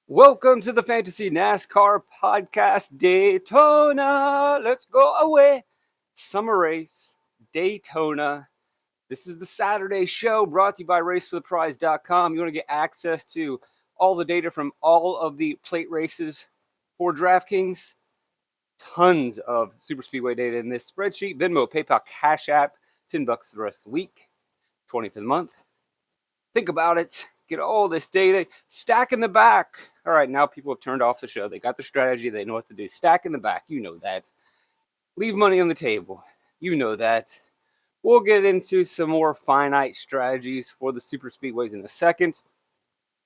Welcome to the Fantasy NASCAR Podcast. Daytona, let's go away. Summer race, Daytona. This is the Saturday show brought to you by RaceForThePrize.com. You want to get access to all the data from all of the plate races for DraftKings. Tons of super speedway data in this spreadsheet. Venmo, PayPal, Cash App, $10 the rest of the week, 20 for the month. Think about it. Get all this data. Stack in the back. All right, now people have turned off the show. They got the strategy. They know what to do. Stack in the back. You know that. Leave money on the table. You know that. We'll get into some more finite strategies for the super speedways in a second.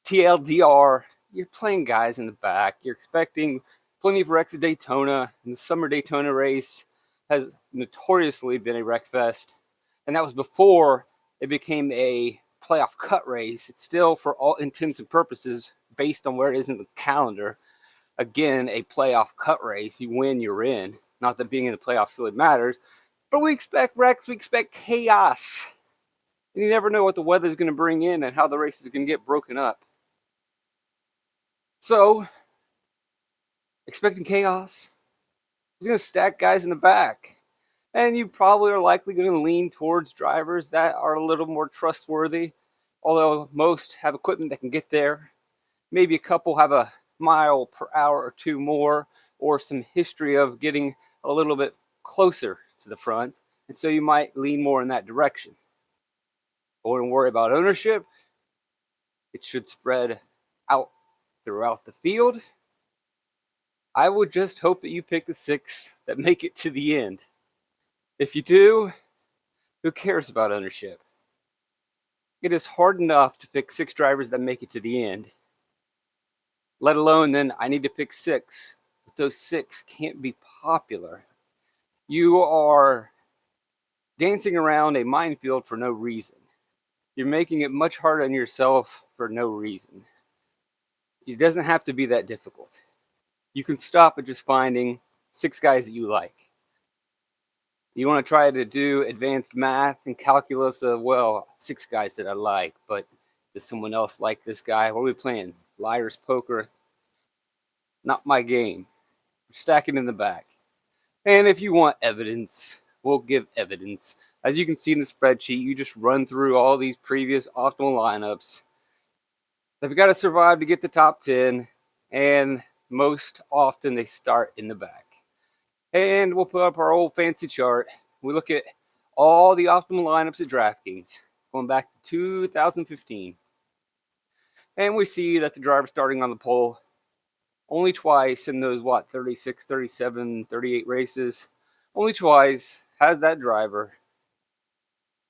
TLDR, you're playing guys in the back. You're expecting plenty of wrecks at Daytona. And the summer Daytona race has notoriously been a wreck fest. And that was before it became a playoff cut race. It's still, for all intents and purposes, based on where it is in the calendar, again, a playoff cut race. You win, you're in. Not that being in the playoffs really matters, but we expect wrecks, we expect chaos. And you never know what the weather's going to bring in and how the race is going to get broken up. So, expecting chaos. He's going to stack guys in the back. And you probably are likely going to lean towards drivers that are a little more trustworthy, although most have equipment that can get there. Maybe a couple have a mile per hour or two more, or some history of getting a little bit closer to the front, and so you might lean more in that direction. Don't worry about ownership. It should spread out throughout the field. I would just hope that you pick the 6 that make it to the end. If you do, who cares about ownership? It is hard enough to pick 6 drivers that make it to the end, let alone then I need to pick 6. But those 6 can't be popular. You are dancing around a minefield for no reason. You're making it much harder on yourself for no reason. It doesn't have to be that difficult. You can stop at just finding 6 guys that you like. You want to try to do advanced math and calculus of, 6 guys that I like, but does someone else like this guy? What are we playing? Liar's poker? Not my game. We're stacking in the back. And if you want evidence, we'll give evidence. As you can see in the spreadsheet, you just run through all these previous optimal lineups. They've got to survive to get the top 10, and most often they start in the back. And we'll put up our old fancy chart. We look at all the optimal lineups at DraftKings going back to 2015. And we see that the driver starting on the pole only twice in those, 36, 37, 38 races, only twice has that driver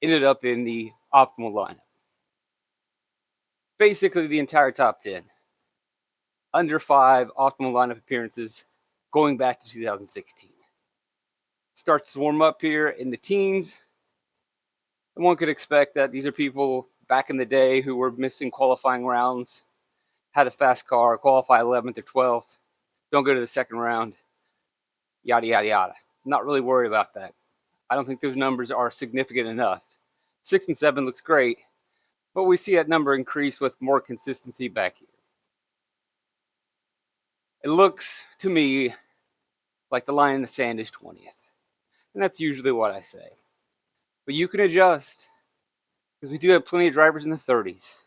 ended up in the optimal lineup. Basically the entire top 10. Under 5 optimal lineup appearances going back to 2016. Starts to warm up here in the teens. And one could expect that these are people back in the day who were missing qualifying rounds, had a fast car, qualify 11th or 12th, don't go to the second round, yada, yada, yada. I'm not really worried about that. I don't think those numbers are significant enough. 6 and 7 looks great, but we see that number increase with more consistency back here. It looks to me like the line in the sand is 20th. And that's usually what I say. But you can adjust, because we do have plenty of drivers in the 30s.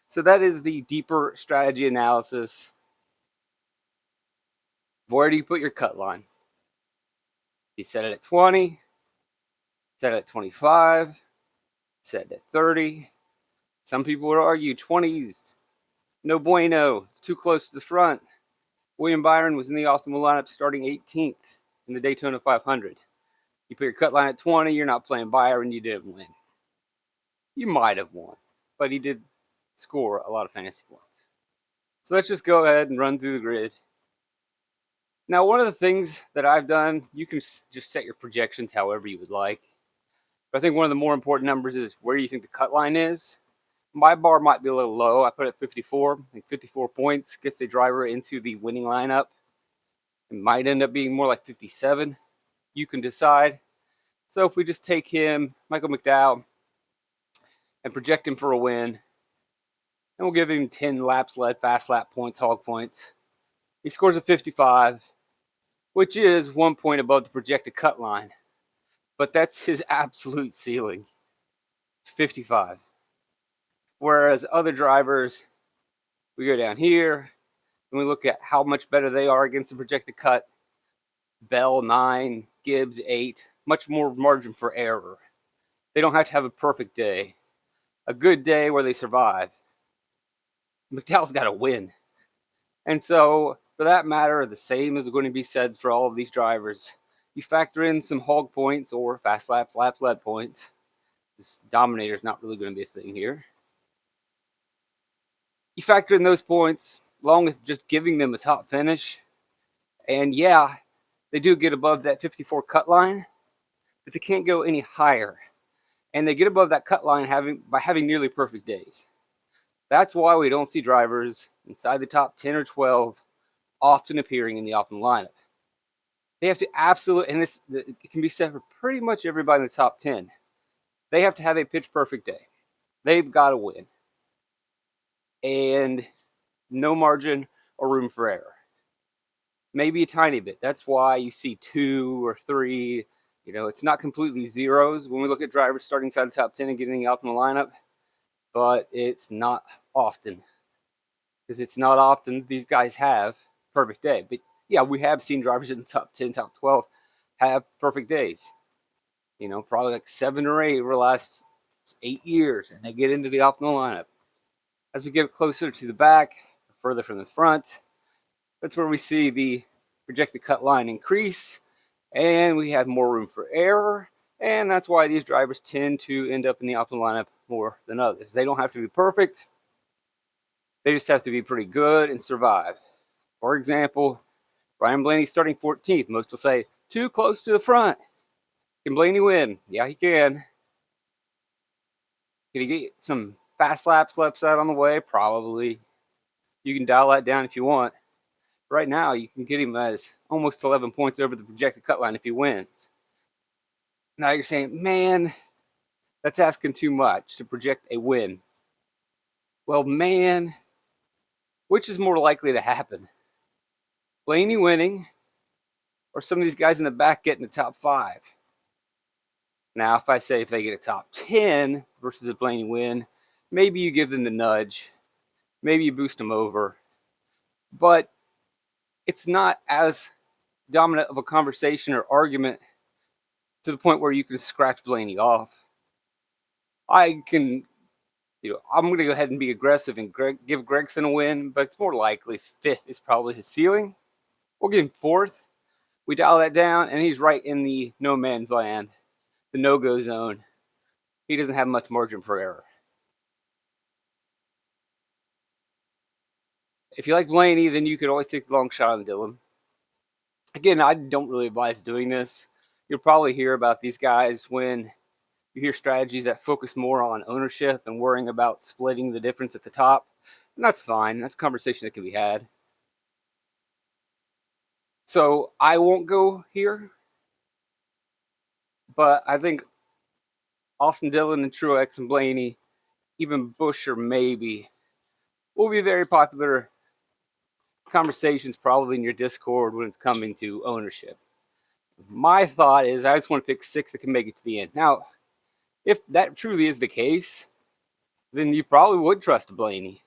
So that is the deeper strategy analysis. Where do you put your cut line? You set it at 20, set it at 25, set it at 30. Some people would argue 20s, no bueno, it's too close to the front. William Byron was in the optimal lineup starting 18th in the Daytona 500. You put your cut line at 20, you're not playing Byron, you didn't win. You might have won, but he did score a lot of fantasy points. So let's just go ahead and run through the grid. Now, one of the things that I've done, you can just set your projections however you would like. But I think one of the more important numbers is where you think the cut line is. My bar might be a little low. I put it at 54. I think 54 points gets a driver into the winning lineup. It might end up being more like 57. You can decide. So if we just take him, Michael McDowell, and project him for a win, and we'll give him 10 laps led, fast lap points, hog points. He scores a 55, which is 1 point above the projected cut line. But that's his absolute ceiling, 55. Whereas other drivers, we go down here, and we look at how much better they are against the projected cut. Bell, 9, Gibbs, 8, much more margin for error. They don't have to have a perfect day. A good day where they survive. McDowell's got to win. And so, for that matter, the same is going to be said for all of these drivers. You factor in some hog points or fast laps, laps led points. This dominator is not really going to be a thing here. You factor in those points along with just giving them a top finish. And yeah, they do get above that 54 cut line, but they can't go any higher. And they get above that cut line by having nearly perfect days. That's why we don't see drivers inside the top 10 or 12 often appearing in the optimal lineup. They have to absolutely, and it can be said for pretty much everybody in the top 10, they have to have a pitch perfect day. They've got to win. And no margin or room for error. Maybe a tiny bit. That's why you see 2 or 3. It's not completely zeros when we look at drivers starting inside the top 10 and getting the optimal lineup, but it's not often. Because it's not often these guys have perfect day. But yeah, we have seen drivers in the top 10, top 12 have perfect days. Probably like 7 or 8 over the last 8 years, and they get into the optimal lineup. As we get closer to the back, further from the front, that's where we see the projected cut line increase, and we have more room for error, and that's why these drivers tend to end up in the optimal lineup more than others. They don't have to be perfect. They just have to be pretty good and survive. For example, Ryan Blaney starting 14th. Most will say, too close to the front. Can Blaney win? Yeah, he can. Can he get some fast laps left side on the way? Probably. You can dial that down if you want. Right now, you can get him as almost 11 points over the projected cut line if he wins. Now you're saying, man, that's asking too much to project a win. Well, man, which is more likely to happen? Blaney winning or some of these guys in the back getting the top 5? Now, if I say if they get a top 10 versus a Blaney win, maybe you give them the nudge. Maybe you boost them over. But it's not as dominant of a conversation or argument to the point where you can scratch Blaney off. I'm going to go ahead and be aggressive and give Gregson a win, but it's more likely 5th is probably his ceiling. We'll give him 4th. We dial that down, and he's right in the no man's land, the no-go zone. He doesn't have much margin for error. If you like Blaney, then you could always take the long shot on Dillon. Again, I don't really advise doing this. You'll probably hear about these guys when you hear strategies that focus more on ownership and worrying about splitting the difference at the top. And that's fine. That's a conversation that can be had. So I won't go here. But I think Austin Dillon and Truex and Blaney, even Buescher maybe, will be very popular conversations probably in your Discord when it's coming to ownership. My thought is I just want to pick 6 that can make it to the end. Now, if that truly is the case, then you probably would trust Blaney.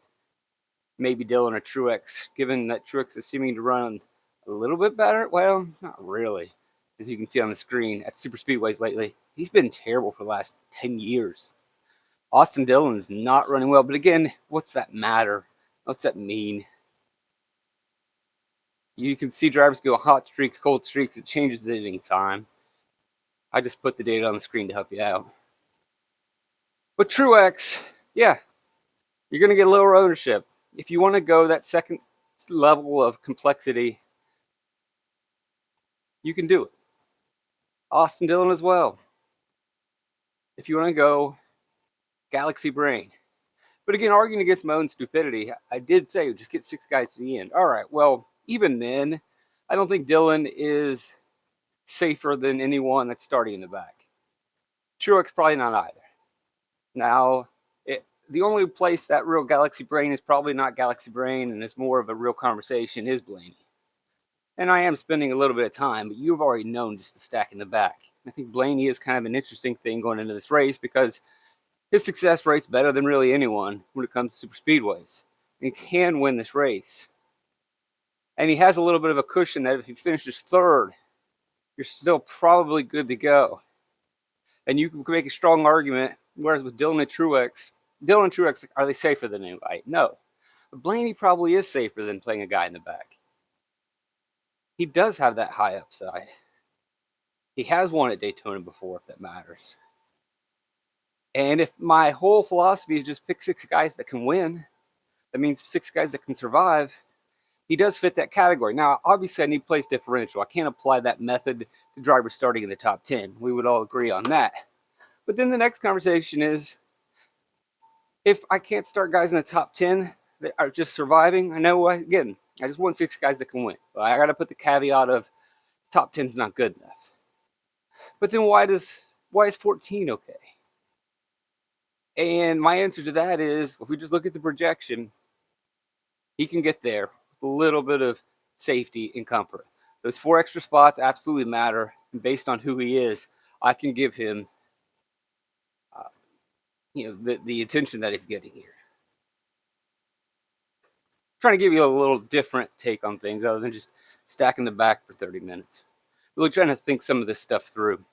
Maybe Dillon or Truex, given that Truex is seeming to run a little bit better. Well, not really. As you can see on the screen at super speedways lately, he's been terrible for the last 10 years. Austin Dillon's not running well, but again, what's that matter? What's that mean? You can see drivers go hot streaks, cold streaks. It changes at any time. I just put the data on the screen to help you out. But Truex, yeah, you're going to get lower ownership. If you want to go that second level of complexity, you can do it. Austin Dillon as well. If you want to go galaxy brain. But again, arguing against my own stupidity, I did say just get 6 guys to the end. All right, well, even then, I don't think Dillon is safer than anyone that's starting in the back. Truex probably not either. Now, the only place that real Galaxy Brain is probably not Galaxy Brain and it's more of a real conversation is Blaney. And I am spending a little bit of time, but you've already known just the stack in the back. I think Blaney is kind of an interesting thing going into this race because his success rate's better than really anyone when it comes to super speedways. And he can win this race. And he has a little bit of a cushion that if he finishes third, you're still probably good to go. And you can make a strong argument, whereas with Dylan and Truex, are they safer than anybody? No. But Blaney probably is safer than playing a guy in the back. He does have that high upside. He has won at Daytona before, if that matters. And if my whole philosophy is just pick 6 guys that can win, that means 6 guys that can survive, he does fit that category. Now, obviously, I need place differential. I can't apply that method to drivers starting in the top 10. We would all agree on that. But then the next conversation is, if I can't start guys in the top 10 that are just surviving, I know, again, I just want 6 guys that can win. But I got to put the caveat of top 10 is not good enough. But then why is 14 okay? And my answer to that is, if we just look at the projection, he can get there with a little bit of safety and comfort. Those 4 extra spots absolutely matter. And based on who he is, I can give him the attention that he's getting here. I'm trying to give you a little different take on things other than just stacking the back for 30 minutes. Really trying to think some of this stuff through.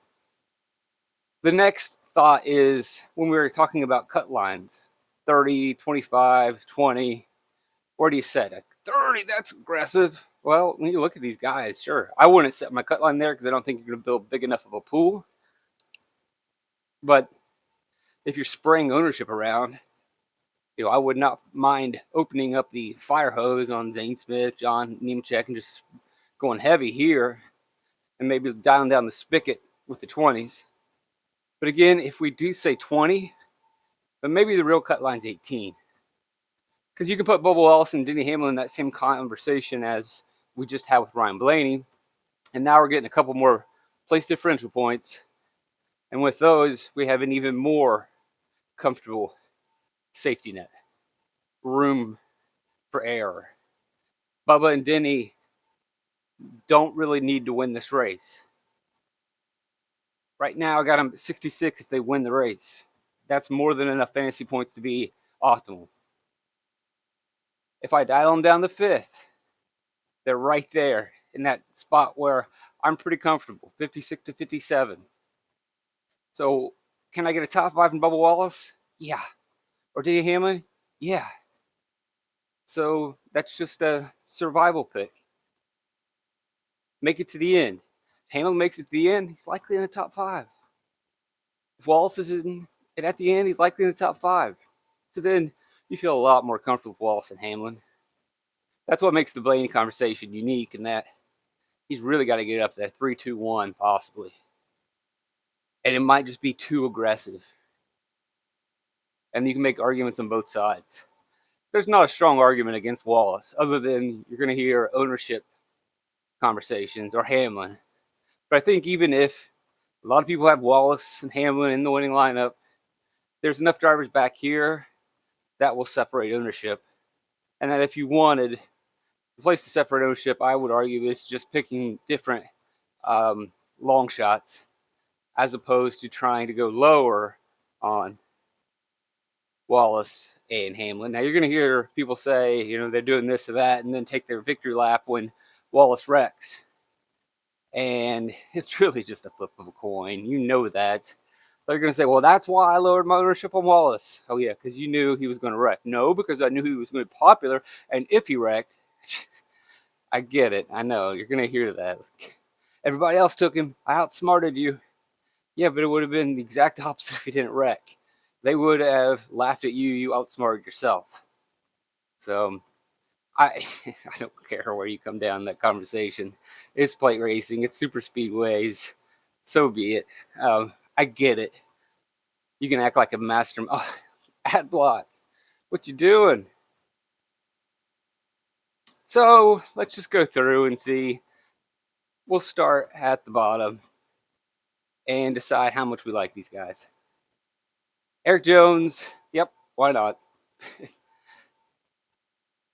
The next thought is when we were talking about cut lines, 30, 25, 20. Where do you set it? 30, that's aggressive. Well, when you look at these guys, sure. I wouldn't set my cut line there because I don't think you're going to build big enough of a pool. But if you're spraying ownership around, I would not mind opening up the fire hose on Zane Smith, John Nemechek, and just going heavy here and maybe dialing down the spigot with the 20s. But again, if we do say 20, but maybe the real cut line's 18. Because you can put Bubba Wallace and Denny Hamlin in that same conversation as we just had with Ryan Blaney. And now we're getting a couple more place differential points. And with those, we have an even more comfortable safety net. Room for error. Bubba and Denny don't really need to win this race. Right now, I got them at 66 if they win the race. That's more than enough fantasy points to be optimal. If I dial them down to 5th, they're right there in that spot where I'm pretty comfortable, 56 to 57. So can I get a top 5 in Bubba Wallace? Yeah. Or Denny Hamlin? Yeah. So that's just a survival pick. Make it to the end. If Hamlin makes it to the end, he's likely in the top 5. If Wallace is at the end, he's likely in the top 5. So then you feel a lot more comfortable with Wallace and Hamlin. That's what makes the Blaney conversation unique, in that he's really got to get up to that 3-2-1 possibly. And it might just be too aggressive. And you can make arguments on both sides. There's not a strong argument against Wallace, other than you're going to hear ownership conversations or Hamlin. But I think even if a lot of people have Wallace and Hamlin in the winning lineup, there's enough drivers back here that will separate ownership. And that if you wanted the place to separate ownership, I would argue, is just picking different long shots as opposed to trying to go lower on Wallace and Hamlin. Now, you're going to hear people say, they're doing this or that, and then take their victory lap when Wallace wrecks. And it's really just a flip of a coin. You know that. They're going to say, well, that's why I lowered my ownership on Wallace. Oh, yeah, because you knew he was going to wreck. No, because I knew he was going to be popular, and if he wrecked, I get it. I know. You're going to hear that. Everybody else took him. I outsmarted you. Yeah, but it would have been the exact opposite if he didn't wreck. They would have laughed at you. You outsmarted yourself. So I don't care where you come down in that conversation. It's plate racing. It's super speedways. So be it. I get it. You can act like a master. Oh, ad block. What you doing? So let's just go through and see. We'll start at the bottom and decide how much we like these guys. Eric Jones, yep, Why not?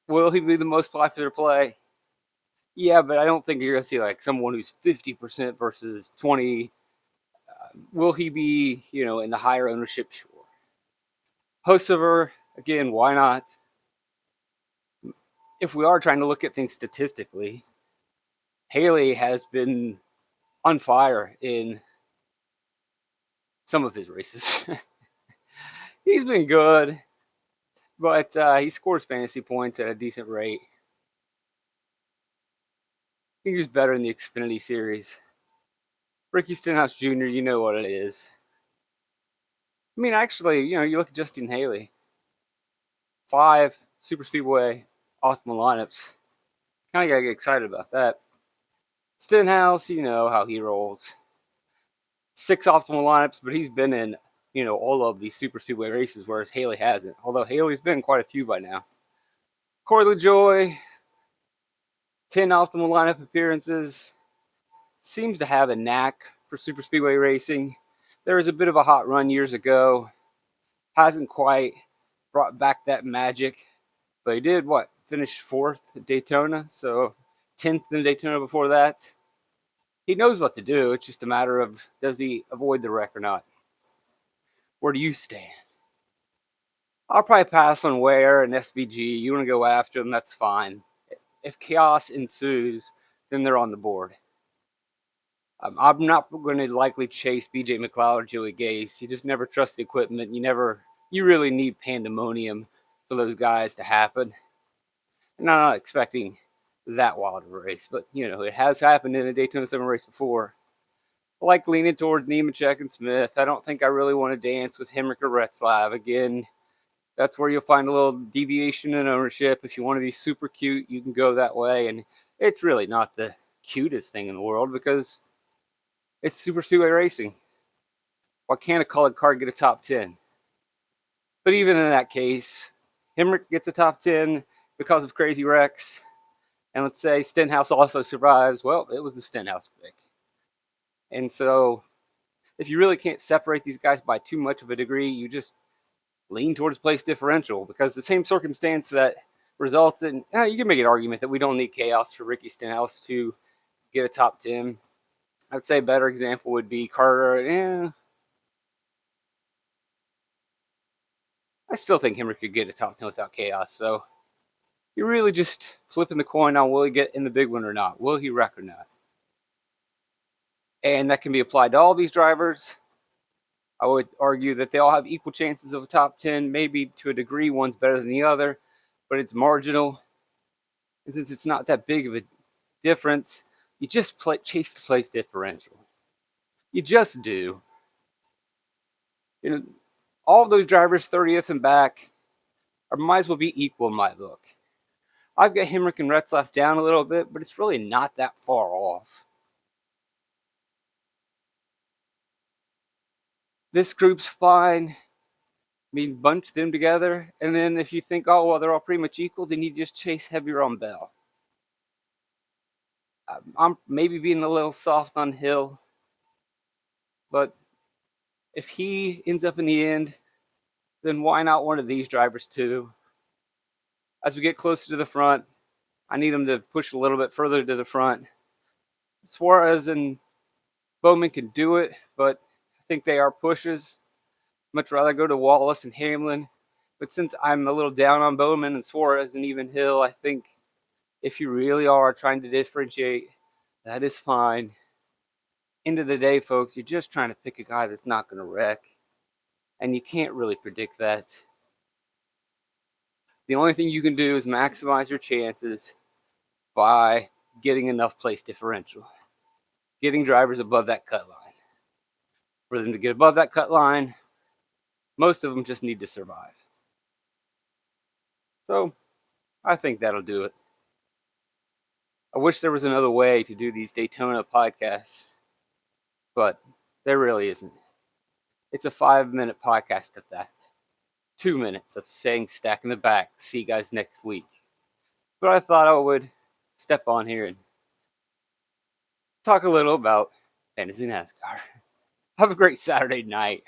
Will he be the most popular play? Yeah, but I don't think you're going to see like someone who's 50% versus 20. Will he be, in the higher ownership? Sure. Hocever, again, why not? If we are trying to look at things statistically, Haley has been on fire in some of his races. He's been good, but he scores fantasy points at a decent rate. I think he was better in the Xfinity Series. Ricky Stenhouse Jr., you know what it is. I mean, actually, you look at Justin Haley. 5 Super Speedway optimal lineups. Kind of got to get excited about that. Stenhouse, you know how he rolls. 6 optimal lineups, but he's been in, all of these Super Speedway races, whereas Haley hasn't. Although Haley's been in quite a few by now. Corey LaJoy, 10 optimal lineup appearances. Seems to have a knack for Super Speedway racing. There was a bit of a hot run years ago. Hasn't quite brought back that magic. But he did, finish 4th at Daytona. So 10th in Daytona before that. He knows what to do. It's just a matter of, does he avoid the wreck or not? Where do you stand? I'll probably pass on Ware and SVG. You want to go after them, that's fine. If chaos ensues, then they're on the board. I'm not going to likely chase BJ McLeod or Joey Gase. You just never trust the equipment. You really need pandemonium for those guys to happen. And I'm not expecting that wild of a race, but it has happened in a Daytona 7 race before. I like leaning towards Nemechek and Smith. I don't think I really want to dance with Hemrick or Retzlaff. Again, that's where you'll find a little deviation in ownership. If you want to be super cute, you can go that way. And it's really not the cutest thing in the world because it's Super Speedway racing. Why can't a colored car get a top 10? But even in that case, Hemrick gets a top 10 because of crazy wrecks. And let's say Stenhouse also survives. Well, it was the Stenhouse pick. And so if you really can't separate these guys by too much of a degree, you just lean towards place differential, because the same circumstance that results in, you can make an argument that we don't need chaos for Ricky Stenhouse to get a top 10. I'd say a better example would be Carter. I still think Hemrick could get a top 10 without chaos. So you're really just flipping the coin on will he get in the big one or not? Will he wreck or not? And that can be applied to all these drivers. I would argue that they all have equal chances of a top 10. Maybe to a degree, one's better than the other, but it's marginal. And since it's not that big of a difference, you just chase the place differential. You just do. All of those drivers 30th and back might as well be equal in my book. I've got Hemrick and Retzlaff down a little bit, but it's really not that far off. This group's fine. I mean, bunch them together, and then if you think, oh, well, they're all pretty much equal, then you just chase heavier on Bell. I'm maybe being a little soft on Hill, but if he ends up in the end, then why not one of these drivers too? As we get closer to the front, I need them to push a little bit further to the front. Suarez and Bowman can do it, but I think they are pushes. Much rather go to Wallace and Hamlin. But since I'm a little down on Bowman and Suarez and even Hill, I think if you really are trying to differentiate, that is fine. End of the day, folks, you're just trying to pick a guy that's not going to wreck. And you can't really predict that. The only thing you can do is maximize your chances by getting enough place differential. Getting drivers above that cut line. For them to get above that cut line, most of them just need to survive. So, I think that'll do it. I wish there was another way to do these Daytona podcasts, but there really isn't. It's a 5-minute podcast at that. 2 minutes of saying stack in the back. See you guys next week. But I thought I would step on here and talk a little about fantasy NASCAR. Have a great Saturday night.